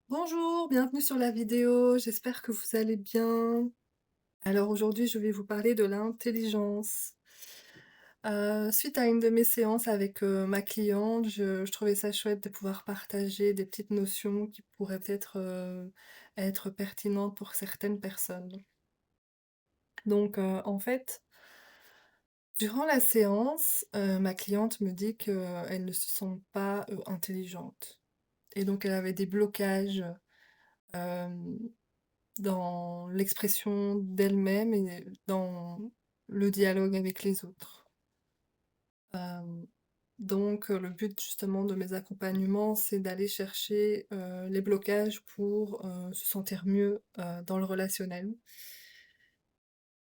Bonjour, bienvenue sur la vidéo, j'espère que vous allez bien. Alors aujourd'hui, je vais vous parler de l'intelligence. Suite à une de mes séances avec ma cliente, je trouvais ça chouette de pouvoir partager des petites notions qui pourraient peut-être être pertinentes pour certaines personnes. Donc en fait, durant la séance, ma cliente me dit qu'elle ne se sent pas intelligente. Et donc elle avait des blocages dans l'expression d'elle-même et dans le dialogue avec les autres. Hem, donc le but justement de mes accompagnements, c'est d'aller chercher, les blocages pour, se sentir mieux, dans le relationnel.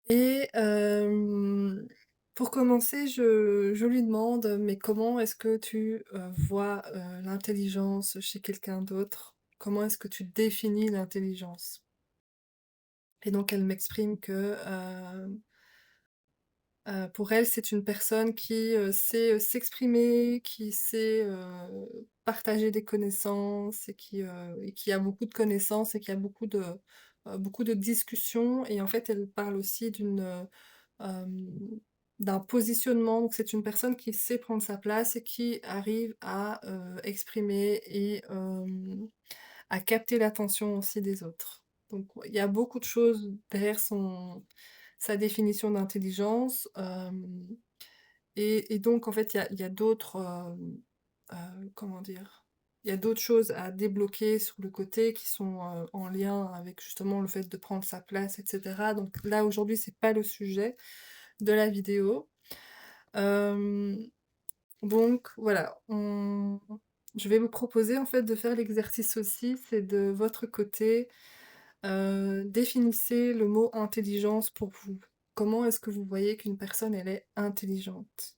Et pour commencer, je lui demande: «Mais comment est-ce que tu, vois, l'intelligence chez quelqu'un d'autre? Comment est-ce que tu définis l'intelligence?» Et donc elle m'exprime que, pour elle, c'est une personne qui, sait, s'exprimer, qui sait, partager des connaissances et qui a beaucoup de connaissances et qui a beaucoup de discussions et en fait, elle parle aussi hem, d'un positionnement. Donc c'est une personne qui sait prendre sa place et qui arrive à, exprimer et à capter l'attention aussi des autres. Donc ouais, il y a beaucoup de choses derrière sa définition d'intelligence, et donc en fait, il y a d'autres, comment dire? Il y a d'autres choses à débloquer sur le côté qui sont, en lien avec justement le fait de prendre sa place et cetera. Donc là, aujourd'hui, c'est pas le sujet de la vidéo. Hem, donc voilà, on je vais vous proposer en fait de faire l'exercice aussi, c'est de votre côté, définissez le mot intelligence pour vous. Comment est-ce que vous voyez qu'une personne, elle est intelligente?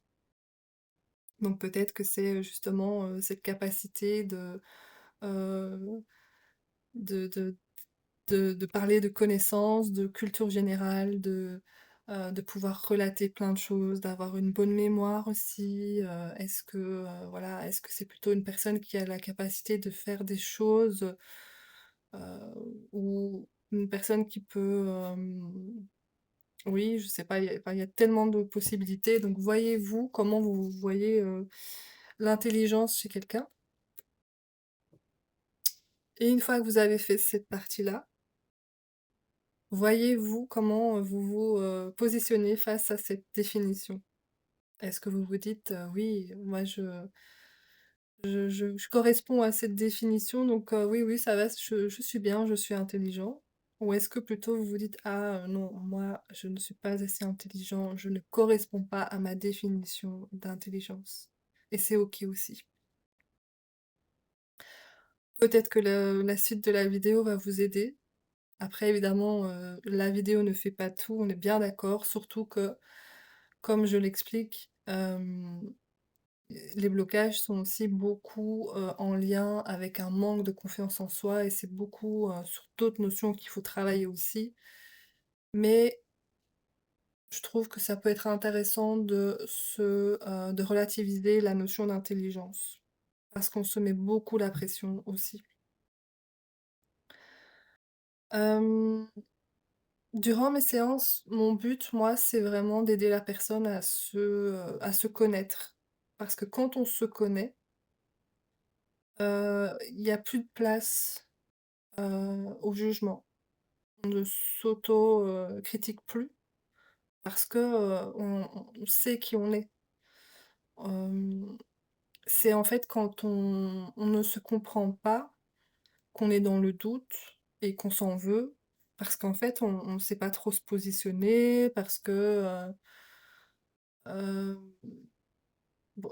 Donc peut-être que c'est, justement, cette capacité heu, de de de parler de connaissances, de culture générale, de pouvoir relater plein de choses, d'avoir une bonne mémoire aussi. Est-ce que, voilà, est-ce que c'est plutôt une personne qui a la capacité de faire des choses, ou une personne qui peut, oui, je sais pas, il y a tellement de possibilités. Donc voyez-vous comment vous voyez, l'intelligence chez quelqu'un? Et une fois que vous avez fait cette partie-là, voyez-vous comment, vous vous, positionnez face à cette définition? Est-ce que vous vous dites: «Oui, moi je corresponds à cette définition donc oui, oui, ça va, je suis bien, je suis intelligent». Ou est-ce que plutôt vous vous dites: «Ah, non, moi je ne suis pas assez intelligent, je ne corresponds pas à ma définition d'intelligence» et c'est OK aussi. Peut-être que le la suite de la vidéo va vous aider. Après évidemment, la vidéo ne fait pas tout, on est bien d'accord, surtout que, comme je l'explique, les blocages sont aussi beaucoup, en lien avec un manque de confiance en soi et c'est beaucoup, sur d'autres notions qu'il faut travailler aussi. Mais je trouve que ça peut être intéressant de relativiser la notion d'intelligence, parce qu'on se met beaucoup la pression aussi. Hem Durant mes séances, mon but, moi, c'est vraiment d'aider la personne à se connaître. Parce que quand on se connaît, il y a plus de place, au jugement. On ne s'auto, critique plus parce que, on sait qui on est. Hem, c'est en fait quand on ne se comprend pas, qu'on est dans le doute et qu'on s'en veut, parce qu'en fait, on ne sait pas trop se positionner, parce que, bon,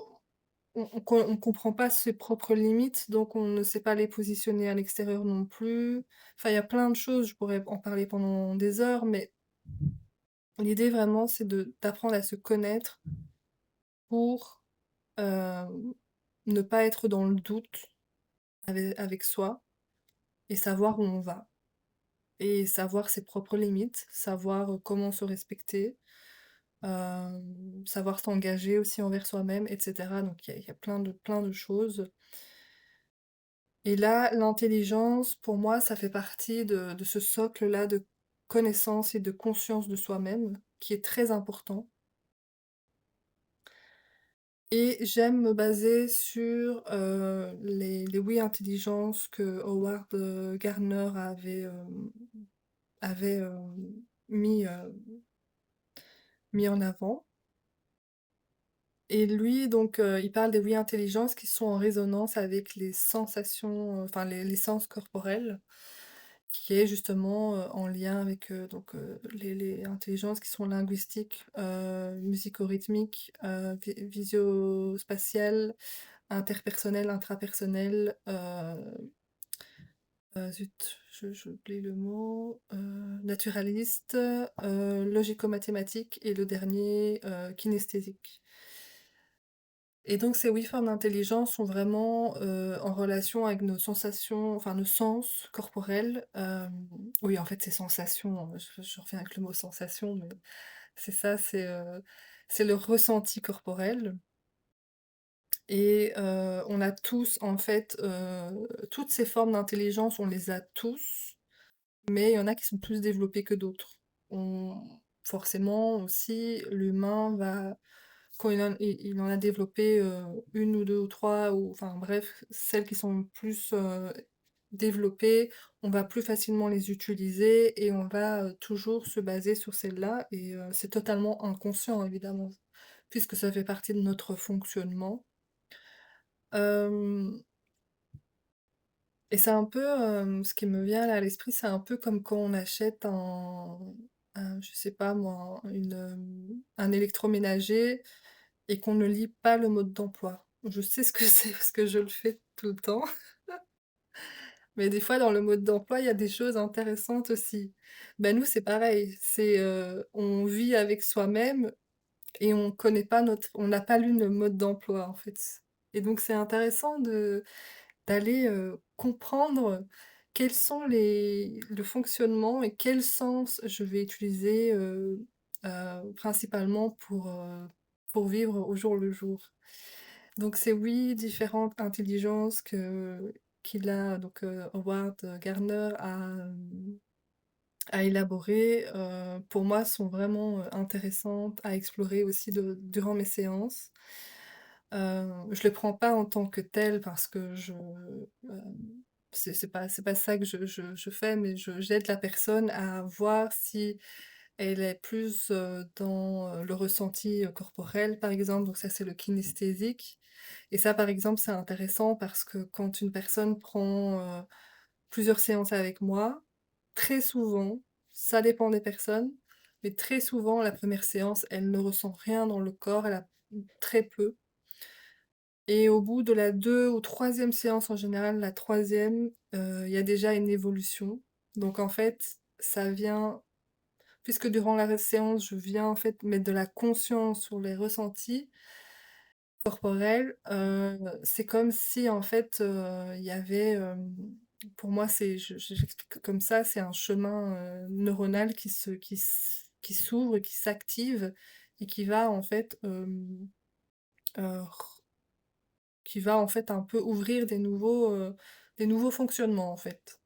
on comprend pas ses propres limites, donc on ne sait pas les positionner à l'extérieur non plus. Enfin, il y a plein de choses, je pourrais en parler pendant des heures, mais l'idée vraiment, c'est de d'apprendre à se connaître pour, ne pas être dans le doute avec soi et savoir où on va et savoir ses propres limites, savoir, comment se respecter, savoir s'engager aussi envers soi-même et cetera. Donc il y a plein de choses. Et là, l'intelligence, pour moi, ça fait partie de ce socle-là de connaissance et de conscience de soi-même, qui est très important. Et j'aime me baser sur, les oui intelligences que Howard, Gardner avait mis, mis en avant. Et lui donc, il parle des oui intelligences qui sont en résonance avec les sensations, enfin les sens corporels, qui est justement, en lien avec, donc, les intelligences qui sont linguistiques, musico-rythmiques, visio-spatiales, interpersonnelles, intrapersonnelles, zut, je j'oublie le mot, naturaliste, logico-mathématique et le dernier, kinesthésique. Et donc ces 8 formes d'intelligence sont vraiment, en relation avec nos sensations, enfin nos sens corporels, oui, en fait, c'est sensations, je reviens avec le mot sensation, mais c'est ça, c'est le ressenti corporel. Et on a tous, en fait, toutes ces formes d'intelligence, on les a tous, mais il y en a qui sont plus développées que d'autres. On Forcément aussi, l'humain va quand il en a développé, 1 ou 2 ou 3 ou enfin bref, celles qui sont plus, développées, on va plus facilement les utiliser et on va, toujours se baser sur celles-là et c'est totalement inconscient évidemment, puisque ça fait partie de notre fonctionnement. Hem Et c'est un peu, ce qui me vient là à l'esprit, c'est un peu comme quand on achète je sais pas moi, un électroménager et qu'on ne lit pas le mode d'emploi. Je sais ce que c'est parce que je le fais tout le temps, mais des fois dans le mode d'emploi, il y a des choses intéressantes aussi. Ben nous, c'est pareil, on vit avec soi-même et on n'a pas lu le mode d'emploi, en fait. Et donc c'est intéressant d'aller, comprendre quels sont le fonctionnement et quel sens je vais utiliser, principalement pour vivre au jour le jour. Donc c'est oui, différentes intelligences qu'il a donc, Howard Gardner a élaborées, pour moi sont vraiment, intéressantes à explorer aussi durant mes séances. Je le prends pas en tant que tel parce que c'est pas ça que je fais, mais j'aide la personne à voir si elle est plus, dans, le ressenti, corporel, par exemple, donc ça, c'est le kinesthésique et ça, par exemple, c'est intéressant parce que quand une personne prend, plusieurs séances avec moi, très souvent, ça dépend des personnes, mais très souvent, la première séance, elle ne ressent rien dans le corps, elle a très peu et au bout de la 2 ou troisième séance, en général la troisième, il y a déjà une évolution. Donc en fait, ça vient puisque durant la séance, je viens en fait mettre de la conscience sur les ressentis corporels, c'est comme si en fait, il y avait, pour moi j'explique comme ça, c'est un chemin, neuronal qui s'ouvre et qui s'active et qui va en fait, r qui va en fait un peu ouvrir des nouveaux fonctionnements en fait.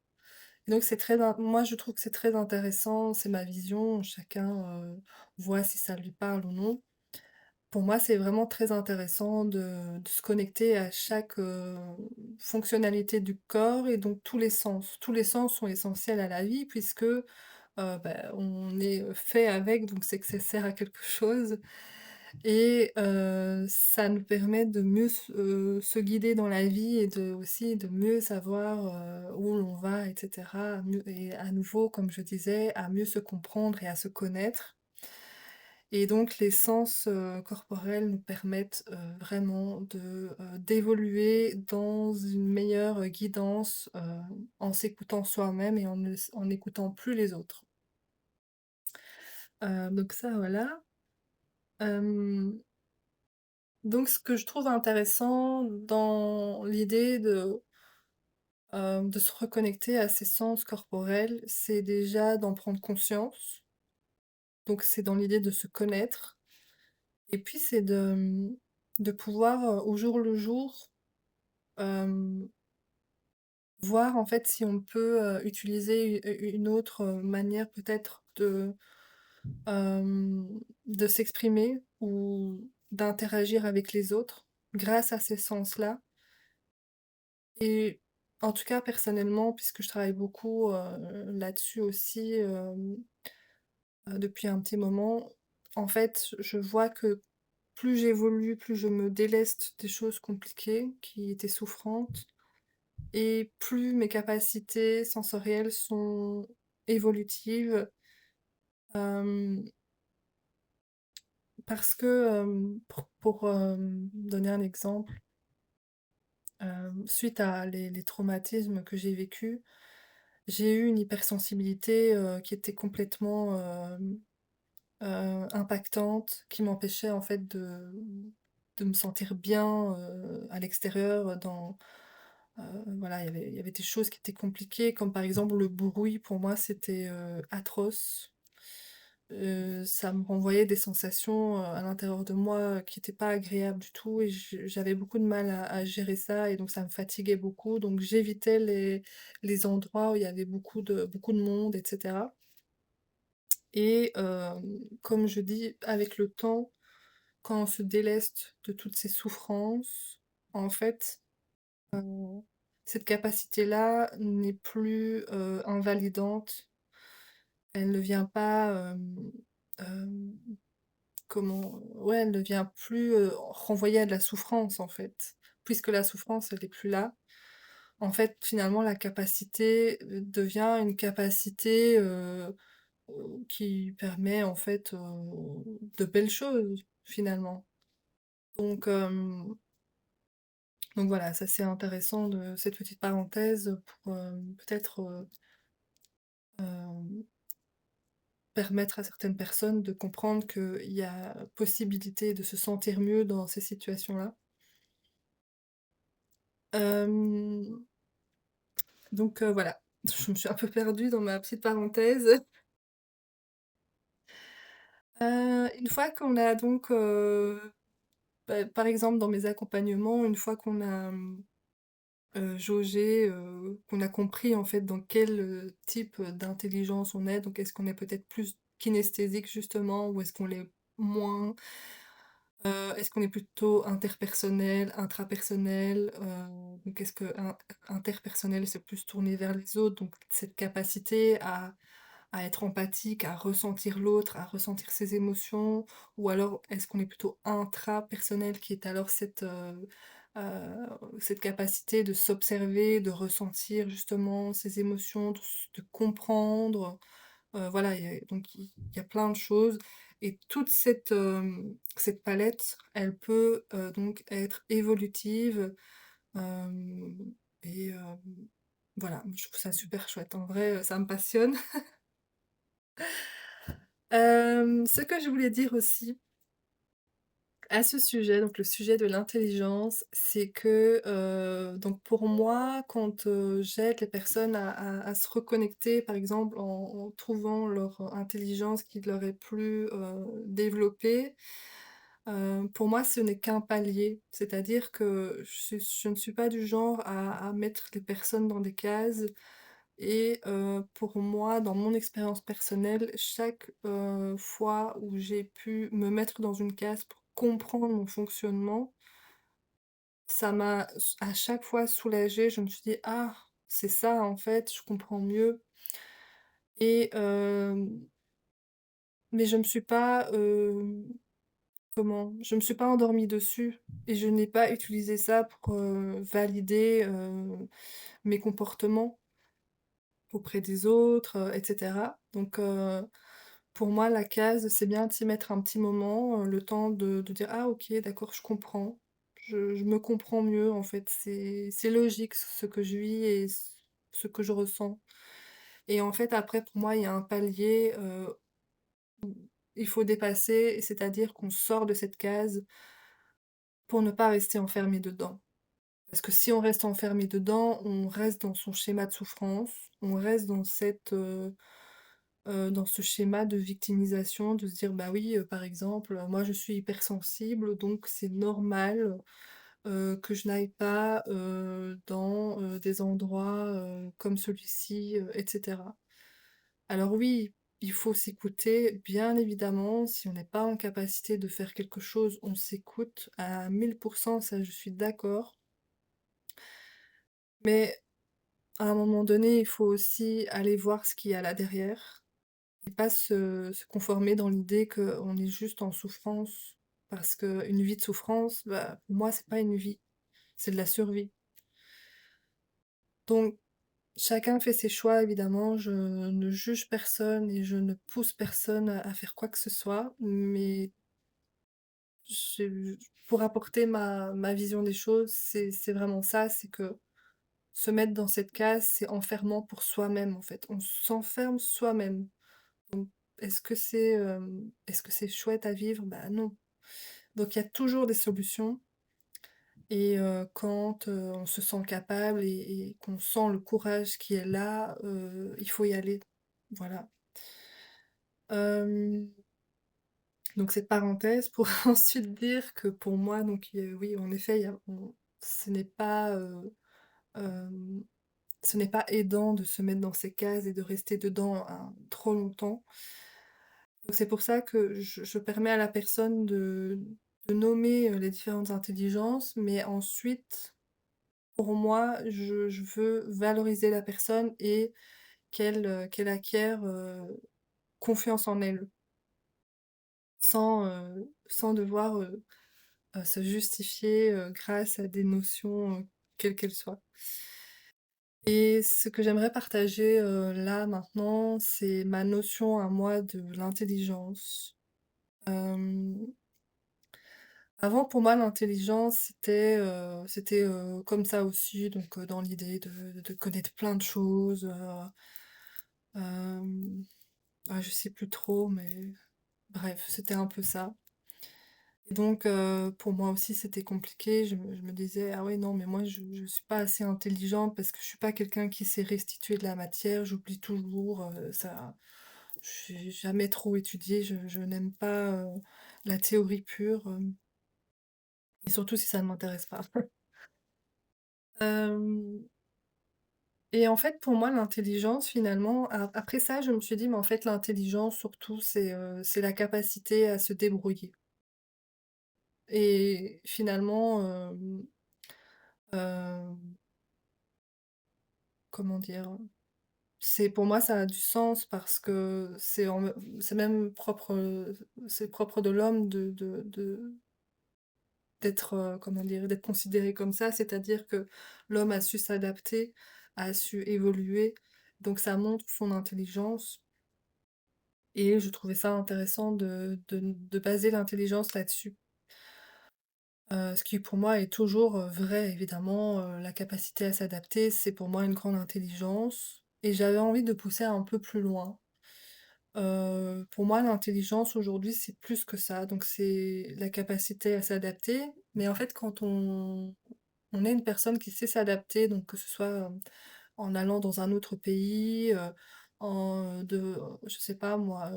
Et donc c'est très in moi je trouve que c'est très intéressant, c'est ma vision, chacun, voit si ça lui parle ou non. Pour moi, c'est vraiment très intéressant de se connecter à chaque, fonctionnalité du corps et donc tous les sens. Tous les sens sont essentiels à la vie puisque, on est, fait avec, donc c'est que ça sert à quelque chose et ça nous permet de mieux se guider dans la vie et aussi de mieux savoir, où l'on va et cetera. Mieux et à nouveau, comme je disais, à mieux se comprendre et à se connaître. Et donc les sens, corporels nous permettent, vraiment d'évoluer dans une meilleure, guidance, en s'écoutant soi-même et en n'écoutant plus les autres. Donc ça, voilà. Hem, donc ce que je trouve intéressant dans l'idée de se reconnecter à ses sens corporels, c'est déjà d'en prendre conscience. Donc c'est dans l'idée de se connaître et puis c'est de pouvoir, au jour le jour, hem, voir en fait si on peut, utiliser une autre, manière peut-être de s'exprimer ou d'interagir avec les autres grâce à ces sens-là. Et en tout cas personnellement, puisque je travaille beaucoup, là-dessus aussi, depuis un petit moment, en fait, je vois que plus j'évolue, plus je me déleste des choses compliquées qui étaient souffrantes et plus mes capacités sensorielles sont évolutives. Hem, Parce que, donner un exemple, suite à les traumatismes que j'ai vécus, j'ai eu une hypersensibilité, qui était complètement, impactante, qui m'empêchait en fait de me sentir bien, à l'extérieur, heu, voilà, il y avait des choses qui étaient compliquées, comme par exemple le bruit pour moi c'était, atroce. Ça me renvoyait des sensations, à l'intérieur de moi, qui étaient pas agréables du tout et j'avais beaucoup de mal à gérer ça et donc ça me fatiguait beaucoup, donc j'évitais les endroits où il y avait beaucoup de monde et cetera. Et comme je dis, avec le temps, quand on se déleste de toutes ces souffrances, en fait, heu, cette capacité-là n'est plus, invalidante. Elle ne vient pas, hem, comment? Ouais, elle ne vient plus, renvoyer à de la souffrance, en fait. Puisque la souffrance, elle est plus là, en fait, finalement, la capacité, devient une capacité, qui permet en fait, de belles choses, finalement. Donc donc voilà, ça c'est intéressant de cette petite parenthèse pour, peut-être, hem, permettre à certaines personnes de comprendre qu'il y a possibilité de se sentir mieux dans ces situations-là. Hem, donc voilà, je me suis un peu perdue dans ma petite parenthèse. Une fois qu'on a donc, par exemple dans mes accompagnements, une fois qu'on a, jaugé, qu'on a compris en fait dans quel, type, d'intelligence on est. Donc est-ce qu'on est peut-être plus kinesthésique justement ou est-ce qu'on l'est moins? Est-ce qu'on est plutôt interpersonnel, intrapersonnel? Donc est-ce que interpersonnel, c'est plus tourné vers les autres, donc cette capacité à être empathique, à ressentir l'autre, à ressentir ses émotions? Ou alors est-ce qu'on est plutôt intrapersonnel qui est alors cette capacité de s'observer, de ressentir justement ses émotions, de comprendre? Voilà, il y a plein de choses et toute cette palette, elle peut, donc être évolutive, hem et voilà, je trouve ça super chouette. En vrai, ça me passionne. Ce que je voulais dire aussi à ce sujet, donc le sujet de l'intelligence, c'est que, donc pour moi, quand, j'aide les personnes à se reconnecter, par exemple, en trouvant leur intelligence qui leur est plus, développée, pour moi, ce n'est qu'un palier. C'est-à-dire que je ne suis pas du genre à mettre les personnes dans des cases et pour moi, dans mon expérience personnelle, chaque, fois où j'ai pu me mettre dans une case pour comprendre mon fonctionnement, ça m'a à chaque fois soulagée. Je me suis dit: «Ah, c'est ça en fait, je comprends mieux» et mais je me suis pas, comment? Je me suis pas endormie dessus et je n'ai pas utilisé ça pour, valider, mes comportements auprès des autres, et cetera. Donc pour moi, la case, c'est bien de s'y mettre un petit moment, le temps de dire: «Ah OK, d'accord, je comprends. Je me comprends mieux en fait, c'est logique ce que je vis et ce que je ressens» et en fait, après pour moi, il y a un palier, il faut dépasser, et c'est-à-dire qu'on sort de cette case pour ne pas rester enfermé dedans. Parce que si on reste enfermé dedans, on reste dans son schéma de souffrance, on reste dans ce schéma de victimisation, de se dire: «Bah oui, par exemple, moi je suis hypersensible, donc c'est normal, que je n'aille pas, dans, des endroits, comme celui-ci, et cetera. Alors oui, il faut s'écouter, bien évidemment, si on n'est pas en capacité de faire quelque chose, on s'écoute à 1000%, ça je suis d'accord. Mais à un moment donné, il faut aussi aller voir ce qu'il y a là derrière et pas se conformer dans l'idée qu'on est juste en souffrance. Parce qu'une vie de souffrance, bah, pour moi, c'est pas une vie, c'est de la survie. Donc chacun fait ses choix évidemment, je ne juge personne et je ne pousse personne à faire quoi que ce soit, mais je pour apporter ma vision des choses, c'est vraiment ça, c'est que se mettre dans cette case, c'est enfermant pour soi-même, en fait. On s'enferme soi-même. Donc est-ce que c'est chouette à vivre? Bah, non. Donc il y a toujours des solutions et quand, on se sent capable et qu'on sent le courage qui est là, il faut y aller. Voilà. Hem, donc cette parenthèse pour ensuite dire que pour moi donc oui, en effet, il y a ce n'est pas, hem, ce n'est pas aidant de se mettre dans ces cases et de rester dedans trop longtemps. Donc c'est pour ça que je permets à la personne de nommer, les différentes intelligences, mais ensuite, pour moi, je veux valoriser la personne et qu'elle acquiert, confiance en elle, sans devoir, se justifier, grâce à des notions, quelles qu'elles soient. Et ce que j'aimerais partager, là, maintenant, c'est ma notion à moi de l'intelligence. Hem, Avant, pour moi, l'intelligence, c'était comme ça aussi, donc dans l'idée de connaître plein de choses, hem, je sais plus trop, mais bref, c'était un peu ça. Et donc pour moi aussi, c'était compliqué. Je me disais: «Ah ouais, non, mais moi, je suis pas assez intelligente parce que je suis pas quelqu'un qui sait restituer de la matière, j'oublie toujours, ça j'ai jamais trop étudié, je n'aime pas, la théorie pure, et surtout si ça ne m'intéresse pas». Hem Et en fait, pour moi, l'intelligence, finalement, après ça, je me suis dit: «Mais en fait, l'intelligence, surtout, c'est la capacité à se débrouiller». Et finalement, hem, comment dire? C'est pour moi, ça a du sens parce que c'est même propre, c'est propre de l'homme d'être, comment dire? D'être considéré comme ça. C'est-à-dire que l'homme a su s'adapter, a su évoluer, donc ça montre son intelligence. Et je trouvais ça intéressant de baser l'intelligence là-dessus. Ce qui pour moi est toujours, vrai évidemment, la capacité à s'adapter, c'est pour moi une grande intelligence et j'avais envie de pousser un peu plus loin. Pour moi l'intelligence aujourd'hui c'est plus que ça, donc c'est la capacité à s'adapter, mais en fait quand on est une personne qui sait s'adapter, donc que ce soit, en allant dans un autre pays, je sais pas moi,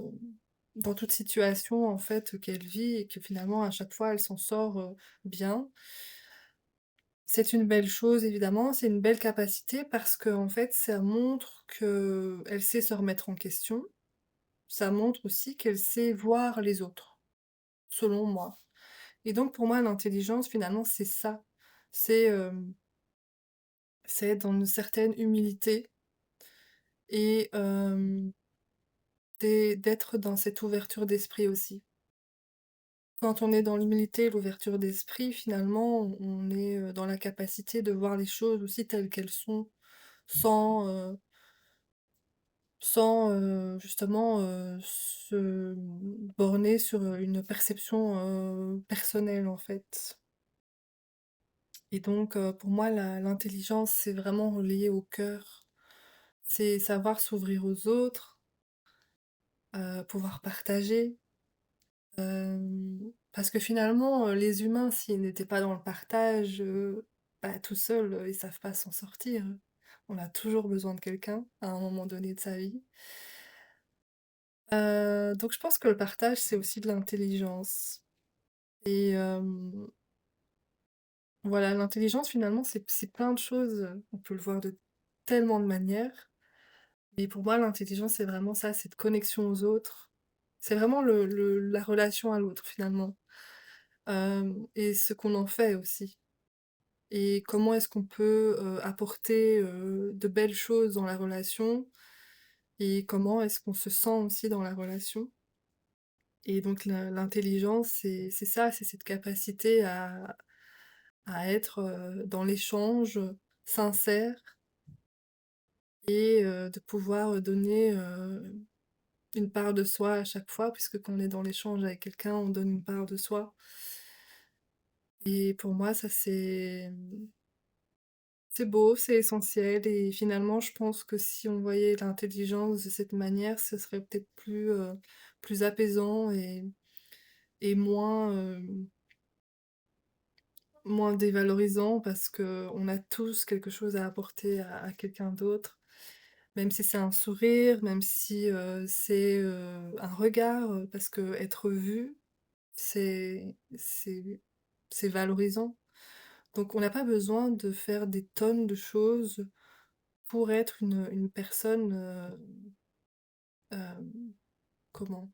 dans toute situation en fait qu'elle vit et que finalement à chaque fois elle s'en sort, bien. C'est une belle chose évidemment, c'est une belle capacité parce qu'en fait ça montre qu'elle sait se remettre en question. Ça montre aussi qu'elle sait voir les autres, selon moi. Et donc pour moi l'intelligence finalement c'est ça. C'est, c'est être dans une certaine humilité et d'être dans cette ouverture d'esprit aussi. Quand on est dans l'humilité et l'ouverture d'esprit, finalement, on est, dans la capacité de voir les choses aussi telles qu'elles sont, sans, justement, se borner sur, une perception, personnelle, en fait. Et donc, pour moi, l'intelligence, c'est vraiment relié au cœur. C'est savoir s'ouvrir aux autres, pouvoir partager. Parce que finalement, les humains, s'ils n'étaient pas dans le partage, bah, tout seuls, ils savent pas s'en sortir. On a toujours besoin de quelqu'un, à un moment donné de sa vie. Donc je pense que le partage, c'est aussi de l'intelligence et Voilà, l'intelligence finalement c'est plein de choses, on peut le voir de tellement de manières. Mais pour moi l'intelligence c'est vraiment ça, cette connexion aux autres. C'est vraiment le la relation à l'autre finalement, et ce qu'on en fait aussi. Et comment est-ce qu'on peut, apporter, de belles choses dans la relation et comment est-ce qu'on se sent aussi dans la relation. Et donc l'intelligence c'est ça, c'est cette capacité à être, dans l'échange, sincère et de pouvoir, donner, une part de soi à chaque fois puisque quand on est dans l'échange avec quelqu'un, on donne une part de soi et pour moi ça c'est beau, c'est essentiel et finalement je pense que si on voyait l'intelligence de cette manière, ce serait peut-être plus apaisant et moins, moins dévalorisant parce qu'on a tous quelque chose à apporter à quelqu'un d'autre. Même si c'est un sourire, même si, c'est, un regard, parce qu'être vu, c'est valorisant. Donc on n'a pas besoin de faire des tonnes de choses pour être une personne, hem, comment?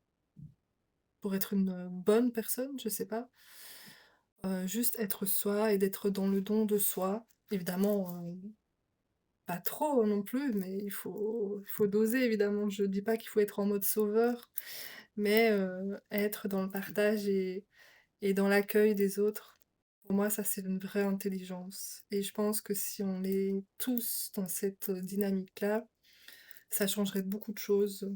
Pour être une, bonne personne, je sais pas. Juste être soi et d'être dans le don de soi. Évidemment, pas trop non plus, mais il faut doser évidemment. Je dis pas qu'il faut être en mode sauveur, mais être dans le partage et dans l'accueil des autres. Pour moi, ça, c'est une vraie intelligence et je pense que si on est tous dans cette, dynamique-là, ça changerait beaucoup de choses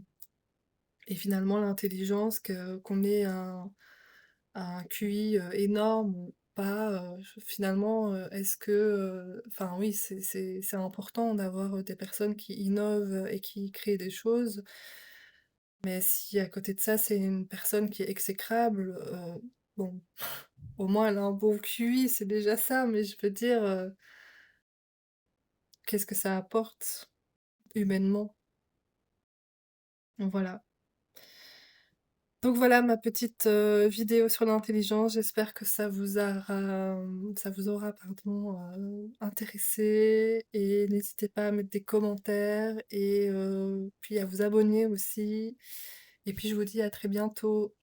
et finalement l'intelligence qu'on ait un QI, énorme ou pas, finalement, est-ce que, enfin oui, c'est important d'avoir, des personnes qui innovent, et qui créent des choses, mais si à côté de ça, c'est une personne qui est exécrable, bon, au moins elle a un bon QI, c'est déjà ça, mais je veux dire, qu'est-ce que ça apporte humainement? Voilà. Donc voilà ma petite, vidéo sur l'intelligence. J'espère que ça vous aura pardon, intéressé et n'hésitez pas à mettre des commentaires et puis à vous abonner aussi et puis je vous dis à très bientôt.